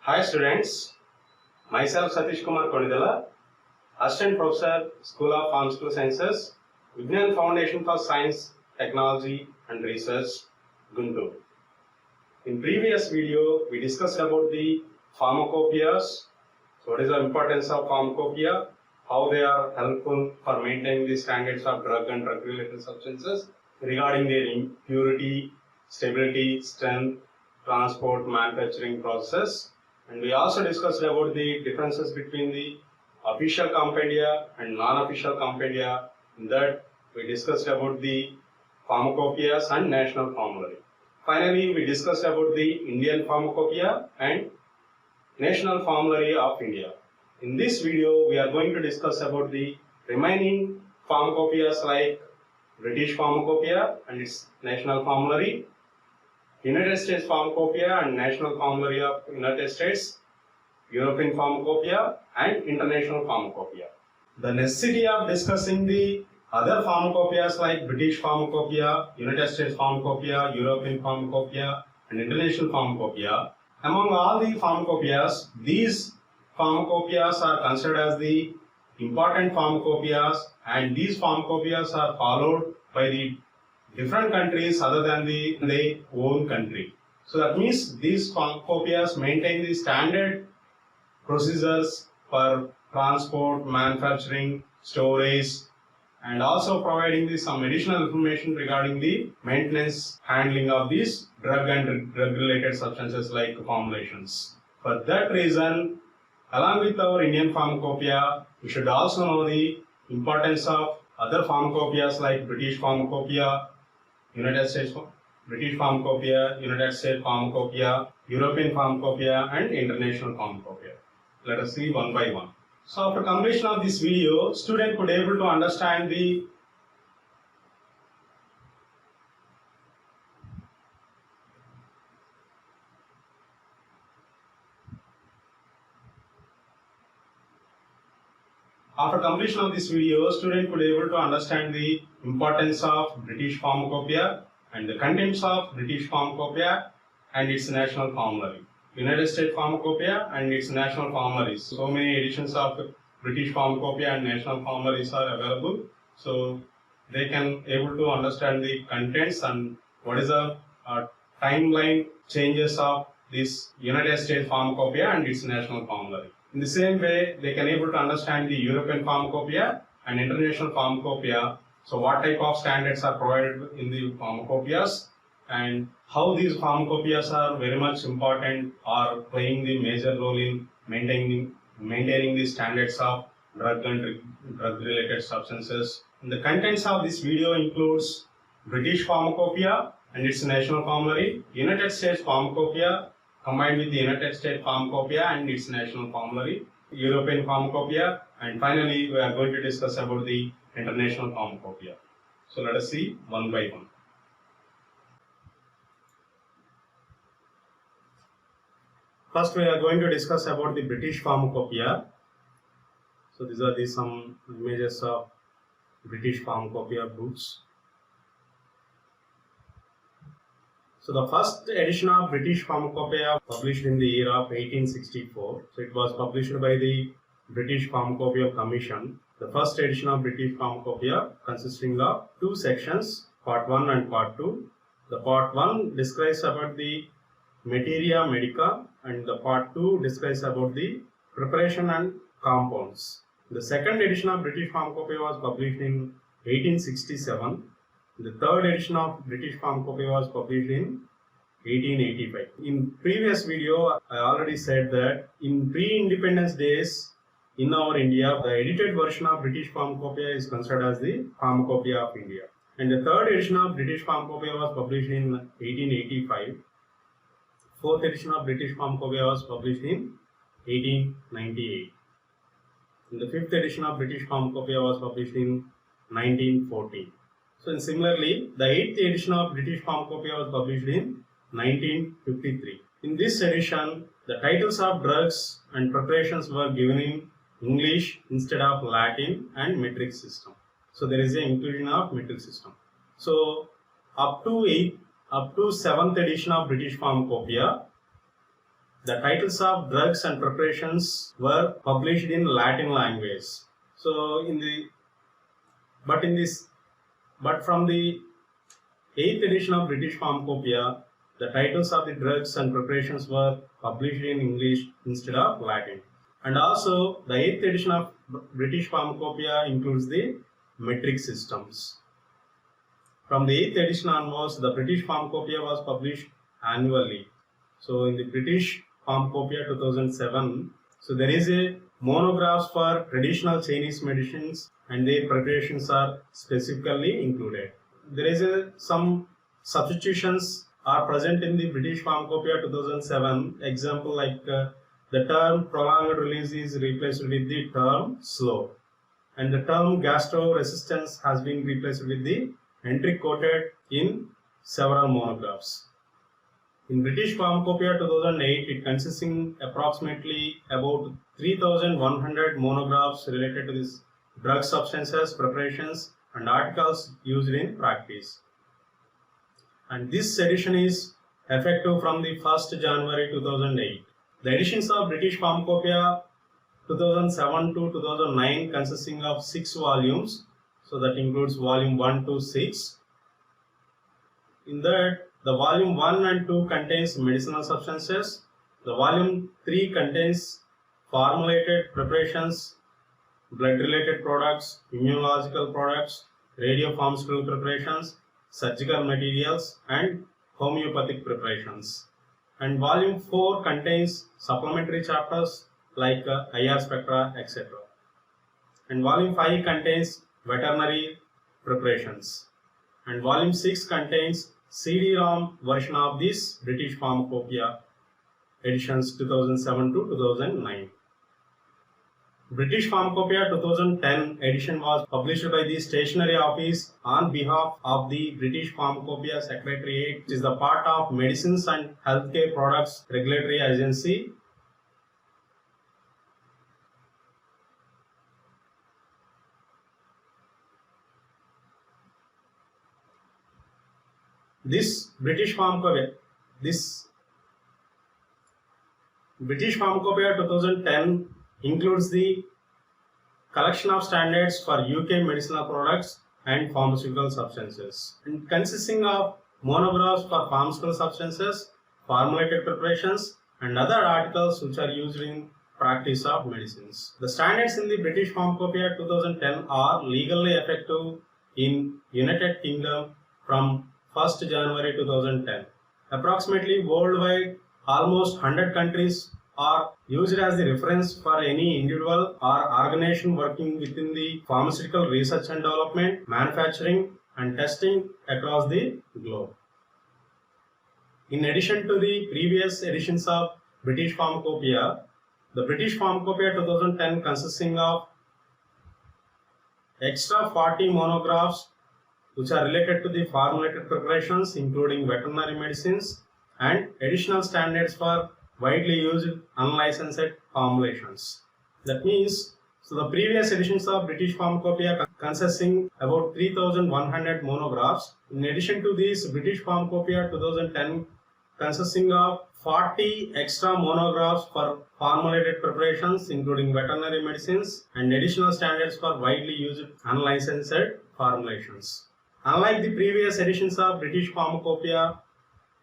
Hi students, myself Satish Kumar Konidala, Assistant Professor, School of Pharmaceutical Sciences, Vignan Foundation for Science, Technology and Research, Guntur. In previous video, we discussed about the pharmacopoeias. So what is the importance of pharmacopoeia, how they are helpful for maintaining the standards of drug and drug-related substances regarding their purity, stability, strength, transport, manufacturing process. And we also discussed about the differences between the official compendia and non-official compendia. In that, we discussed about the pharmacopoeias and national formulary. Finally, we discussed about the Indian pharmacopoeia and National Formulary of India. In this video, we are going to discuss about the remaining pharmacopoeias like British Pharmacopoeia and its National Formulary, United States Pharmacopoeia and National Formulary of United States, European Pharmacopoeia and International Pharmacopoeia. The necessity of discussing the other pharmacopoeias like British Pharmacopoeia, United States Pharmacopoeia, European Pharmacopoeia and International Pharmacopoeia. Among all the pharmacopoeias, these pharmacopoeias are considered as the important pharmacopoeias, and these pharmacopoeias are followed by the different countries other than their own country. So that means these pharmacopoeias maintain the standard procedures for transport, manufacturing, storage, and also providing some additional information regarding the maintenance handling of these drug and drug related substances like formulations. For that reason, along with our Indian pharmacopoeia, we should also know the importance of other pharmacopoeias like British Pharmacopoeia, United States British Pharmacopoeia, United States Pharmacopoeia, European Pharmacopoeia and International Pharmacopoeia. Let us see one by one. So after completion of this video, student could able to understand the importance of British Pharmacopoeia and the contents of British Pharmacopoeia and its national formulary. United States Pharmacopoeia and its national formularies. So many editions of British Pharmacopoeia and national formularies are available. So they can able to understand the contents and what is the timeline changes of this United States Pharmacopoeia and its national formulary. In the same way, they can able to understand the European Pharmacopoeia and International Pharmacopoeia. So what type of standards are provided in the pharmacopoeias and how these pharmacopoeias are very much important or playing the major role in maintaining the standards of drug and drug related substances. And the contents of this video includes British Pharmacopoeia and its national formulary, United States Pharmacopoeia combined with the United States Pharmacopoeia and its national formulary, European Pharmacopoeia, and finally we are going to discuss about the International Pharmacopoeia. So let us see one by one. First we are going to discuss about the British Pharmacopoeia. So these are some images of British Pharmacopoeia books. So the first edition of British Pharmacopoeia published in the year of 1864. So it was published by the British Pharmacopoeia Commission. The first edition of British Pharmacopoeia consisting of two sections, part 1 and part 2. The part 1 describes about the materia medica and the part 2 describes about the preparation and compounds. The second edition of British Pharmacopoeia was published in 1867. The third edition of British Pharmacopoeia was published in 1885. In previous video, I already said that in pre-independence days in our India, the edited version of British Pharmacopoeia is considered as the Pharmacopoeia of India. And the third edition of British Pharmacopoeia was published in 1885. Fourth edition of British Pharmacopoeia was published in 1898. And the fifth edition of British Pharmacopoeia was published in 1914. So similarly, the 8th edition of British Pharmacopoeia was published in 1953. In this edition, the titles of drugs and preparations were given in English instead of Latin and metric system. So there is an inclusion of metric system. So up to 7th edition of British Pharmacopoeia, The titles of drugs and preparations were published in Latin language. So but from the 8th edition of British Pharmacopoeia, the titles of the drugs and preparations were published in English instead of Latin. And also, the 8th edition of British Pharmacopoeia includes the metric systems. From the 8th edition onwards, the British Pharmacopoeia was published annually. So, in the British Pharmacopoeia 2007, so there is a monographs for traditional Chinese medicines and their preparations are specifically included. There is some substitutions are present in the British Pharmacopoeia 2007. Example like the term prolonged release is replaced with the term slow, and the term gastro-resistance has been replaced with the entry quoted in several monographs. In British Pharmacopoeia 2008, it consisting approximately about 3,100 monographs related to this drug substances, preparations and articles used in practice. And this edition is effective from the 1st January 2008. The editions of British Pharmacopoeia 2007 to 2009 consisting of 6 volumes. So that includes volume 1 to 6. In that, the volume 1 and 2 contains medicinal substances. The volume 3 contains formulated preparations, blood-related products, immunological products, radiopharmaceutical preparations, surgical materials, and homeopathic preparations. And volume 4 contains supplementary chapters like IR spectra, etc. And volume 5 contains veterinary preparations. And volume 6 contains CD-ROM version of this British Pharmacopoeia editions 2007 to 2009. British Pharmacopoeia 2010 edition was published by the Stationery Office on behalf of the British Pharmacopoeia Secretariat, which is the part of Medicines and Healthcare Products Regulatory Agency. This British Pharmacopoeia 2010 includes the collection of standards for UK medicinal products and pharmaceutical substances, and consisting of monographs for pharmaceutical substances, formulated preparations, and other articles which are used in practice of medicines. The standards in the British Pharmacopoeia 2010 are legally effective in United Kingdom from 1st January 2010. Approximately worldwide, almost 100 countries are used as the reference for any individual or organization working within the pharmaceutical research and development, manufacturing and testing across the globe. In addition to the previous editions of British Pharmacopoeia, the British Pharmacopoeia 2010 consisting of extra 40 monographs which are related to the formulated preparations including veterinary medicines and additional standards for widely used unlicensed formulations. That means, so the previous editions of British Pharmacopoeia consisting about 3,100 monographs. In addition to these, British Pharmacopoeia 2010 consisting of 40 extra monographs for formulated preparations including veterinary medicines and additional standards for widely used unlicensed formulations. Unlike the previous editions of British Pharmacopoeia,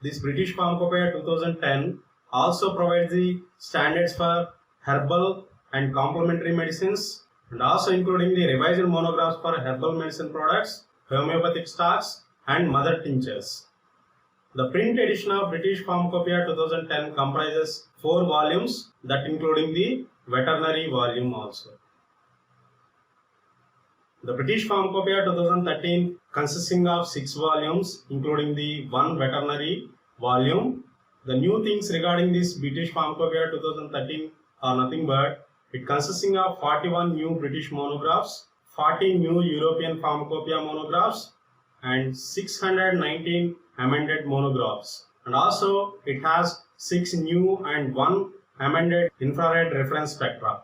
this British Pharmacopoeia 2010 also provides the standards for herbal and complementary medicines and also including the revised monographs for herbal medicine products, homeopathic stocks and mother tinctures. The print edition of British Pharmacopoeia 2010 comprises 4 volumes, that including the veterinary volume also. The British Pharmacopoeia 2013 consisting of 6 volumes including the 1 veterinary volume. The new things regarding this British Pharmacopoeia 2013 are nothing but it consisting of 41 new British monographs, 40 new European Pharmacopoeia monographs and 619 amended monographs, and also it has 6 new and 1 amended infrared reference spectra.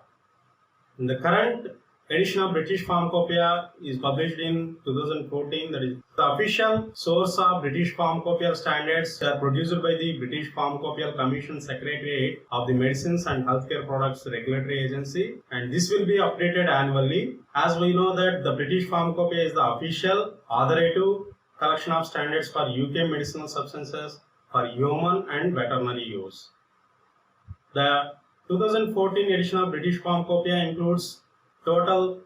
In the current edition of British Pharmacopoeia is published in 2014. That is the official source of British Pharmacopoeia standards are produced by the British Pharmacopoeia Commission Secretariat of the Medicines and Healthcare Products Regulatory Agency, and this will be updated annually. As we know that the British Pharmacopoeia is the official authoritative collection of standards for UK medicinal substances for human and veterinary use. The 2014 edition of British Pharmacopoeia includes total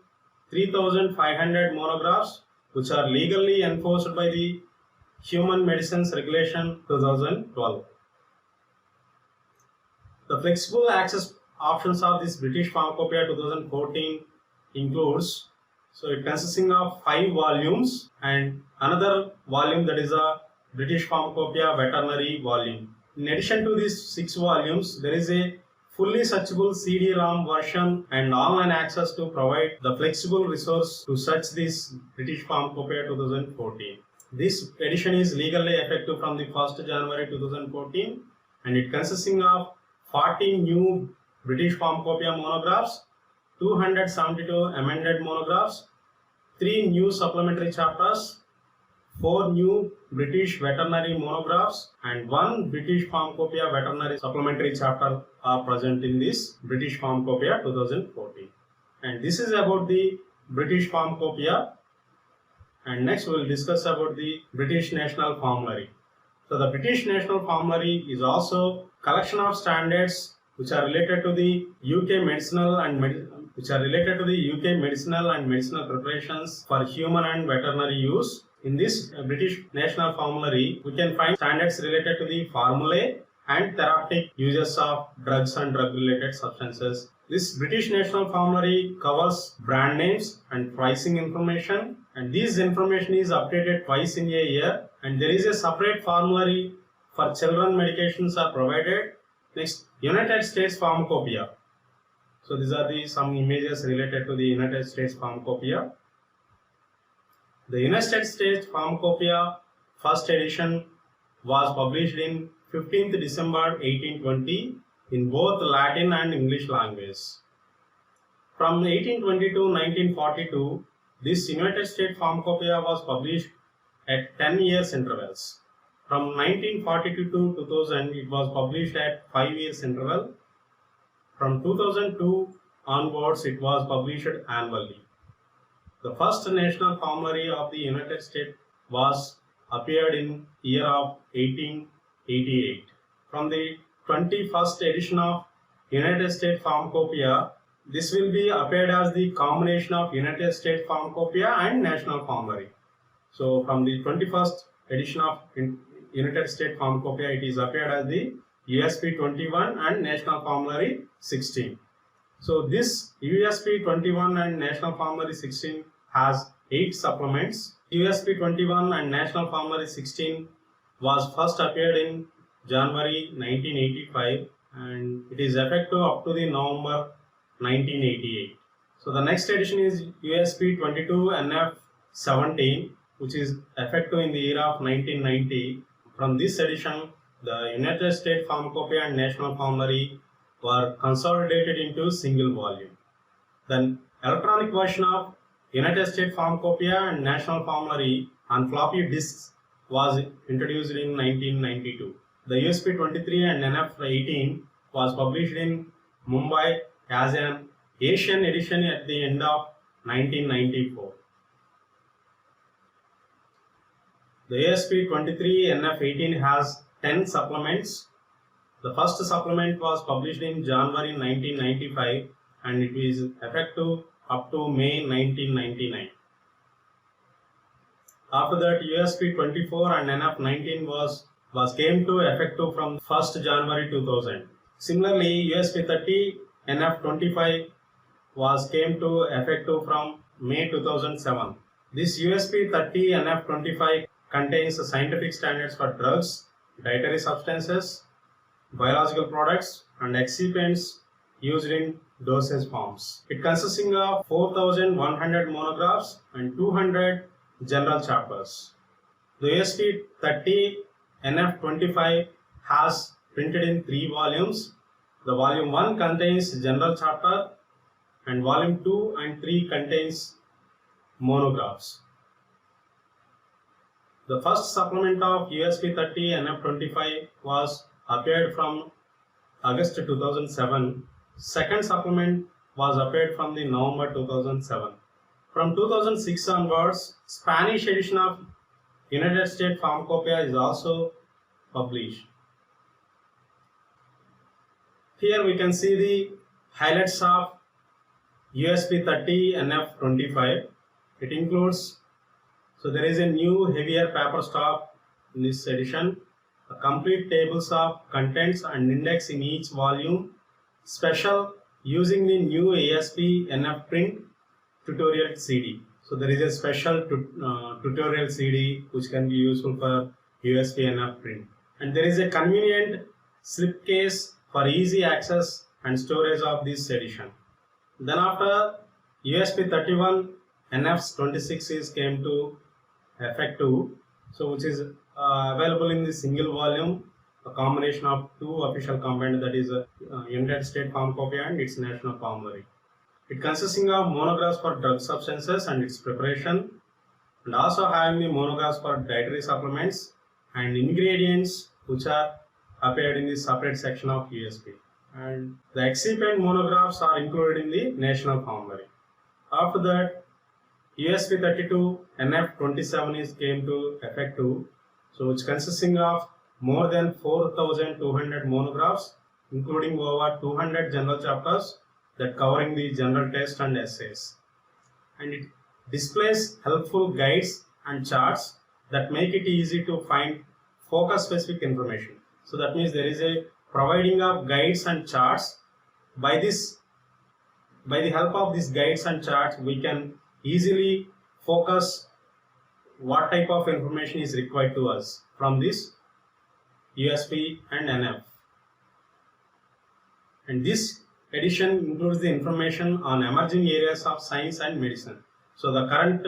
3,500 monographs which are legally enforced by the Human Medicines Regulation 2012. The flexible access options of this British Pharmacopoeia 2014 includes, so it consisting of 5 volumes and another volume, that is a British Pharmacopoeia veterinary volume. In addition to these 6 volumes, there is a fully searchable CD-ROM version and online access to provide the flexible resource to search this British Pharmacopoeia 2014. This edition is legally effective from the 1st January 2014 and it consisting of 40 new British Pharmacopoeia monographs, 272 amended monographs, 3 new supplementary chapters, 4 new British veterinary monographs and 1 British Pharmacopoeia veterinary supplementary chapter are present in this British Pharmacopoeia 2014. And this is about the British Pharmacopoeia. And next we will discuss about the British National Formulary. So the British National Formulary is also collection of standards which are related to the UK medicinal and medicinal preparations for human and veterinary use. In this British National Formulary, we can find standards related to the formulae and therapeutic uses of drugs and drug-related substances. This British National Formulary covers brand names and pricing information, and this information is updated twice in a year, and there is a separate formulary for children medications are provided. Next, United States Pharmacopoeia. So these are some images related to the United States Pharmacopoeia. The United States Pharmacopoeia first edition was published in 15th December 1820 in both Latin and English language. From 1820 to 1942, this United States Pharmacopoeia was published at 10 years intervals. From 1942 to 2000, it was published at 5 years interval. From 2002 onwards, it was published annually. The first national formulary of the United States was appeared in year of 1888. From the 21st edition of United States Pharmacopoeia, this will be appeared as the combination of United States Pharmacopoeia and National Formulary. So from the 21st edition of United States Pharmacopoeia, it is appeared as the USP 21 and National Formulary 16. So this USP 21 and National Formulary 16 has 8 supplements. USP 21 and National Formulary 16 was first appeared in January 1985 and it is effective up to the November 1988. So the next edition is USP 22 NF 17, which is effective in the year of 1990. From this edition, the United States Pharmacopoeia and National Formulary were consolidated into single volume. The electronic version of United States Pharmacopoeia and National Formulary on floppy disks was introduced in 1992. The USP 23 and NF 18 was published in Mumbai as an Asian edition at the end of 1994. The USP 23 NF 18 has 10 supplements. The first supplement was published in January 1995 and it is effective up to May 1999. After that, USP 24 and NF 19 was came to effective from 1st January 2000. Similarly, USP 30 NF 25 came to effective from May 2007. This USP 30 NF 25 contains the scientific standards for drugs, dietary substances, biological products and excipients used in dosage forms. It consisting of 4,100 monographs and 200 general chapters. The USP 30 NF 25 has printed in 3 volumes. The volume 1 contains general chapter and volume 2 and 3 contains monographs. The first supplement of USP 30 NF25 was appeared from August 2007. Second supplement was appeared from the November 2007. From 2006 onwards, Spanish edition of United States Pharmacopoeia is also published. Here we can see the highlights of USP 30 NF25. It includes, so there is a new heavier paper stock in this edition, a complete tables of contents and index in each volume, special using the new ASP NF print tutorial CD. So there is a special tutorial CD which can be useful for USP NF print. And there is a convenient slipcase for easy access and storage of this edition. Then after USP 31 NF26 is came to effective, so which is available in the single volume, a combination of two official compounds, that is United States Pharmacopoeia and its National Formulary. It consisting of monographs for drug substances and its preparation, and also having the monographs for dietary supplements and ingredients which are appeared in the separate section of USP. And the excipient monographs are included in the National Formulary. After that, USP 32 NF27 is came to effective, so it's consisting of more than 4,200 monographs, including over 200 general chapters that covering the general test and essays. And it displays helpful guides and charts that make it easy to find focus specific information. So that means there is a providing of guides and charts. By the help of these guides and charts, we can easily focus what type of information is required to us from this USP and NF. And this edition includes the information on emerging areas of science and medicine. So the current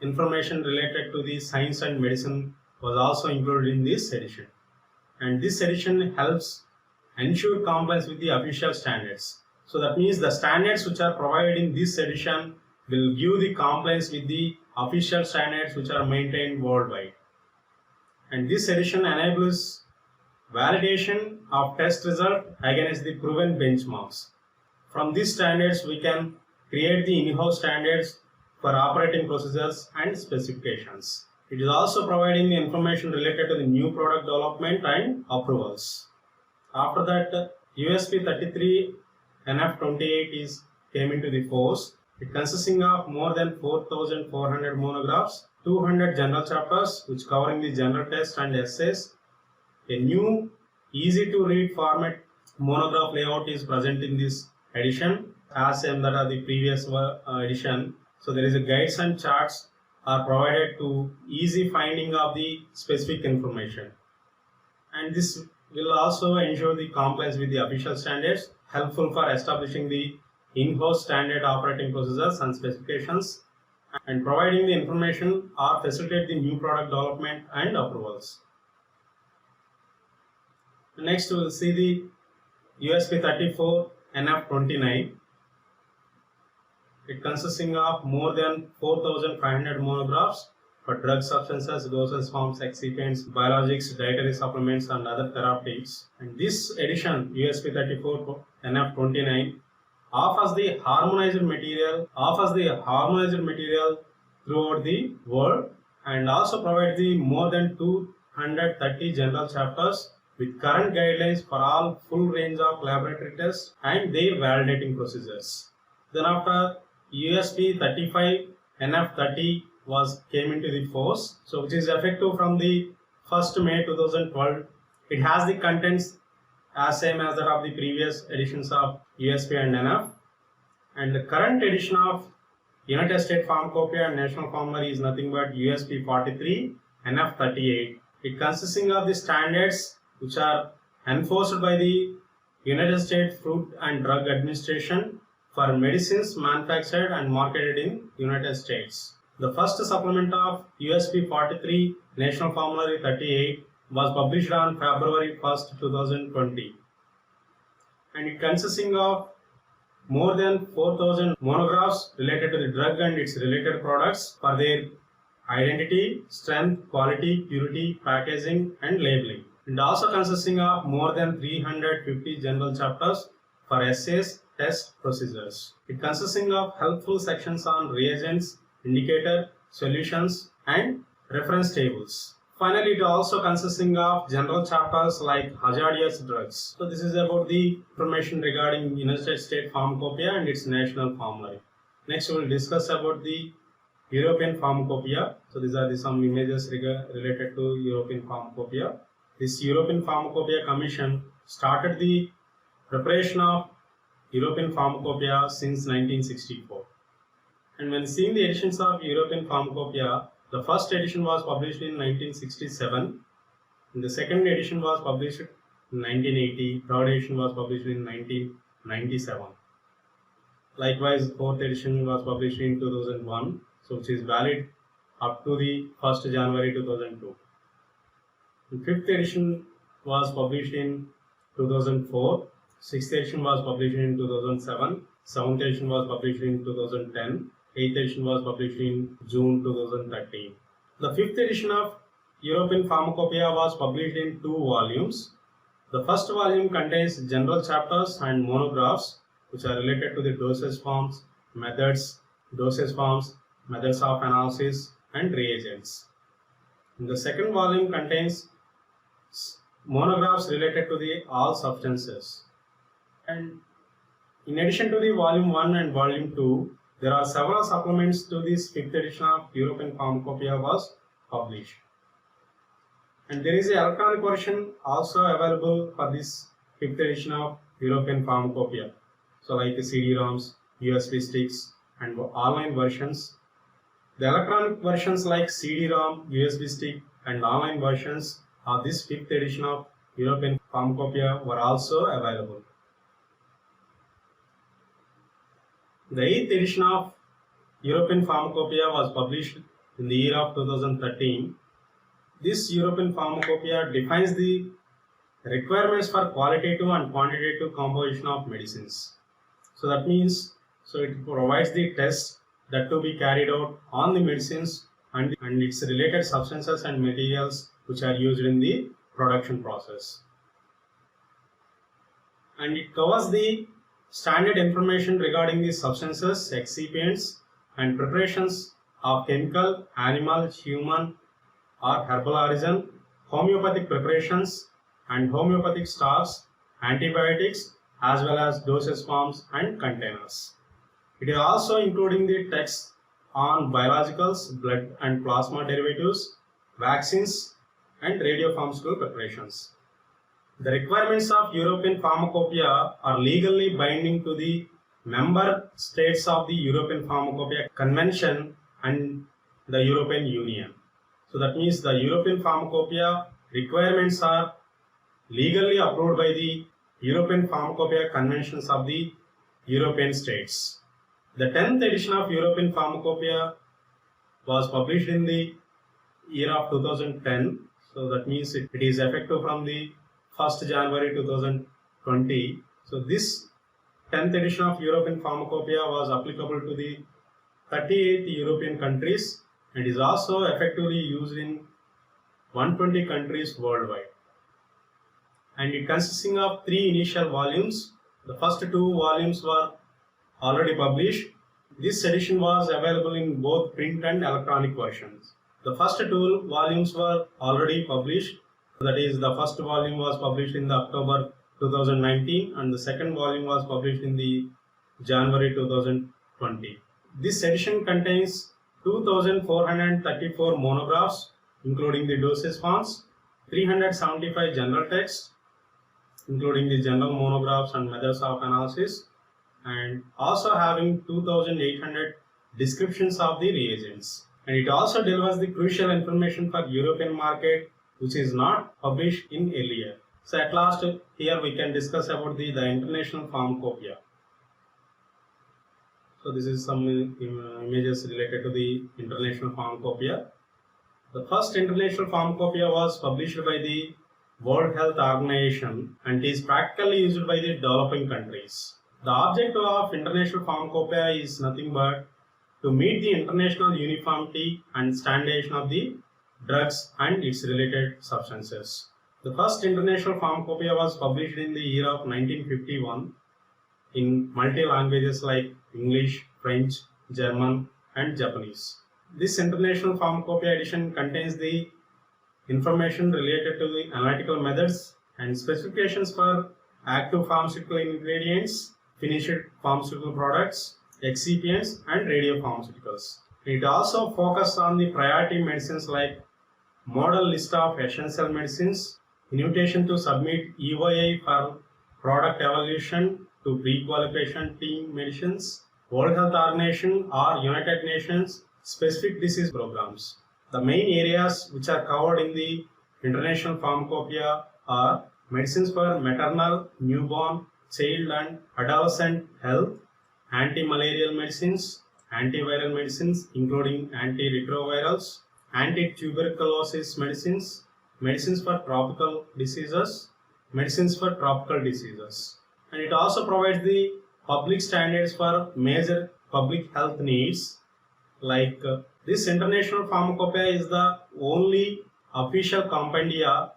information related to the science and medicine was also included in this edition. And this edition helps ensure compliance with the official standards. So that means the standards which are provided in this edition will give the compliance with the official standards which are maintained worldwide. And this edition enables validation of test result against the proven benchmarks. From these standards, we can create the in-house standards for operating procedures and specifications. It is also providing the information related to the new product development and approvals. After that, USP 33 NF28 came into the force. It consisting of more than 4,400 monographs, 200 general chapters which covering the general test and essays. A new easy to read format monograph layout is present in this edition as same that are the previous edition. So there is a guides and charts are provided to easy finding of the specific information. And this will also ensure the compliance with the official standards, helpful for establishing the in-house standard operating procedures and specifications, and providing the information or facilitate the new product development and approvals. Next we will see the USP 34 NF29. It consisting of more than 4,500 monographs for drug substances, dosage forms, excipients, biologics, dietary supplements and other therapeutics. And this edition, USP 34 NF29, offers the harmonized material throughout the world, and also provides the more than 230 general chapters with current guidelines for all full range of laboratory tests and their validating procedures. Then after USP 35 NF30 came into the force, so which is effective from the 1st May 2012. It has the contents as same as that of the previous editions of USP and NF. And the current edition of United States Pharmacopoeia and National Formulary is nothing but USP 43 NF38. It consisting of the standards which are enforced by the United States Food and Drug Administration for medicines manufactured and marketed in United States. The first supplement of USP 43 National Formulary 38 was published on February 1st, 2020. And it consisting of more than 4,000 monographs related to the drug and its related products for their identity, strength, quality, purity, packaging, and labeling. And also consisting of more than 350 general chapters for essays, test procedures. It consisting of helpful sections on reagents, indicator, solutions, and reference tables. Finally, it also consisting of general chapters like hazardous drugs. So this is about the information regarding United States Pharmacopoeia and its national formulary. Next, we will discuss about the European Pharmacopoeia. So these are some images related to European Pharmacopoeia. This European Pharmacopoeia Commission started the preparation of European Pharmacopoeia since 1964. And when seeing the editions of European Pharmacopoeia, the first edition was published in 1967, and the second edition was published in 1980, third edition was published in 1997. Likewise, fourth edition was published in 2001, so which is valid up to the 1st January 2002. The fifth edition was published in 2004, sixth edition was published in 2007, seventh edition was published in 2010, 8th edition was published in June 2013. The 5th edition of European Pharmacopoeia was published in 2 volumes. The first volume contains general chapters and monographs which are related to the dosage forms, methods, dosage forms, methods of analysis, and reagents. And the second volume contains monographs related to the all substances. And in addition to the volume 1 and volume 2, there are several supplements to this 5th edition of European Pharmacopoeia was published. And there is an electronic version also available for this 5th edition of European Pharmacopoeia. So like the CD-ROMs, USB sticks, and online versions. The electronic versions like CD-ROM, USB stick, and online versions of this 5th edition of European Pharmacopoeia were also available. The 8th edition of European Pharmacopoeia was published in the year of 2013. This European Pharmacopoeia defines the requirements for qualitative and quantitative composition of medicines. So that means, it provides the tests that to be carried out on the medicines and its related substances and materials which are used in the production process. And it covers the standard information regarding the substances, excipients, and preparations of chemical, animal, human, or herbal origin, homeopathic preparations, and homeopathic stocks, antibiotics, as well as dosage forms and containers. It is also including the text on biologicals, blood and plasma derivatives, vaccines, and radiopharmaceutical preparations. The requirements of European Pharmacopoeia are legally binding to the member states of the European Pharmacopoeia Convention and the European Union. So that means the European Pharmacopoeia requirements are legally approved by the European Pharmacopoeia Conventions of the European states. The 10th edition of European Pharmacopoeia was published in the year of 2010. So that means it is effective from the 1st January 2020. So this 10th edition of European Pharmacopoeia was applicable to the 38 European countries and is also effectively used in 120 countries worldwide. And it consisting of 3 initial volumes. The first 2 volumes were already published. This edition was available in both print and electronic versions. The first 2 volumes were already published. That is, the first volume was published in the October 2019 and the second volume was published in the January 2020. This edition contains 2,434 monographs, including the dosage forms, 375 general texts, including the general monographs and methods of analysis, and also having 2,800 descriptions of the reagents. And it also delivers the crucial information for European market which is not published in earlier. So at last, here we can discuss about the International Pharmacopoeia. So this is some images related to the International Pharmacopoeia. The first International Pharmacopoeia was published by the World Health Organization and is practically used by the developing countries. The objective of International Pharmacopoeia is nothing but to meet the international uniformity and standardization of the drugs and its related substances. The first International Pharmacopoeia was published in the year of 1951 in multi-languages like English, French, German and Japanese. This International Pharmacopoeia edition contains the information related to the analytical methods and specifications for active pharmaceutical ingredients, finished pharmaceutical products, excipients and radiopharmaceuticals. It also focuses on the priority medicines like model list of essential medicines, invitation to submit EOI for product evaluation to pre-qualification team medicines, World Health Organization or United Nations specific disease programs. The main areas which are covered in the International Pharmacopoeia are medicines for maternal, newborn, child and adolescent health, anti-malarial medicines, antiviral medicines including antiretrovirals, anti-tuberculosis medicines, medicines for tropical diseases, medicines for tropical diseases. And it also provides the public standards for major public health needs like this International Pharmacopoeia is the only official compendia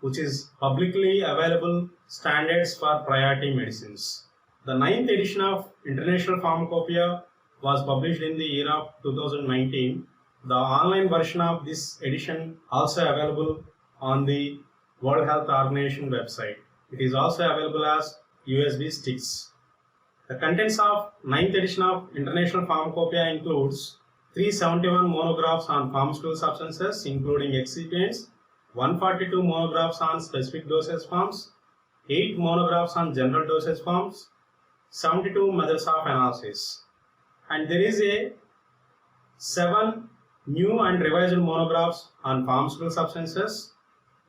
which is publicly available standards for priority medicines. The 9th edition of International Pharmacopoeia was published in the year of 2019. The online version of this edition also available on the World Health Organization website. It is also available as USB sticks. The contents of 9th edition of International Pharmacopoeia includes 371 monographs on pharmaceutical substances including excipients, 142 monographs on specific dosage forms, 8 monographs on general dosage forms, 72 methods of analysis. And there is a 7 new and revised monographs on pharmaceutical substances,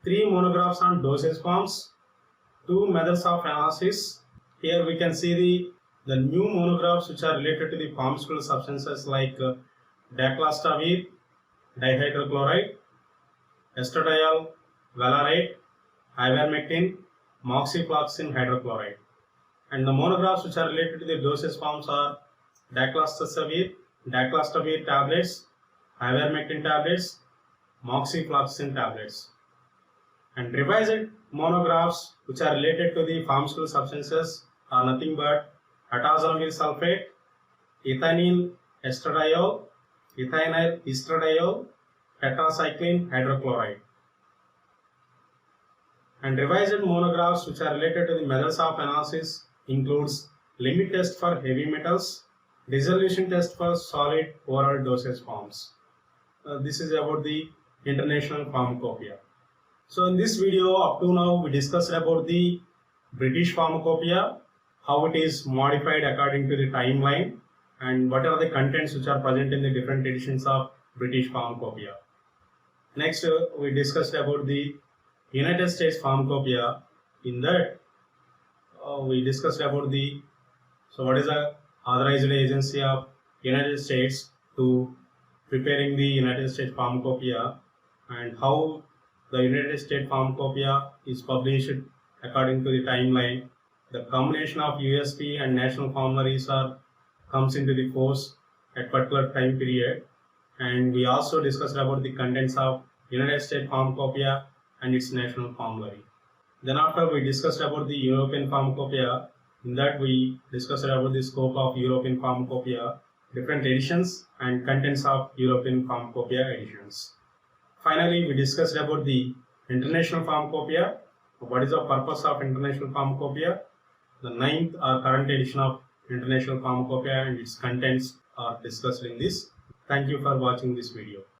3 monographs on dosage forms, 2 methods of analysis. Here we can see the new monographs which are related to the pharmaceutical substances like daclastavir, dihydrochloride, estradiol, valerate, ivermectin, moxifloxacin hydrochloride. And the monographs which are related to the dosage forms are daclastavir tablets, ivermectin tablets, moxifloxacin tablets. And revised monographs which are related to the pharmaceutical substances are nothing but atazanamide sulfate, ethanyl estradiol, ethinyl estradiol, tetracycline hydrochloride. And revised monographs which are related to the methods of analysis includes limit test for heavy metals, dissolution test for solid oral dosage forms. This is about the International Pharmacopoeia. So in this video up to now we discussed about the British Pharmacopoeia, how it is modified according to the timeline and what are the contents which are present in the different editions of British Pharmacopoeia. Next we discussed about the United States Pharmacopoeia. In that we discussed about what is the authorized agency of United States to preparing the United States Pharmacopoeia and how the United States Pharmacopoeia is published according to the timeline. The combination of USP and national formularies comes into the force at particular time period, and we also discussed about the contents of United States Pharmacopoeia and its national formulary. Then after we discussed about the European Pharmacopoeia. In that we discussed about the scope of European Pharmacopoeia, different editions and contents of European Pharmacopoeia editions. Finally, we discussed about the International Pharmacopoeia. What is the purpose of International Pharmacopoeia? The 9th or current edition of International Pharmacopoeia and its contents are discussed in this. Thank you for watching this video.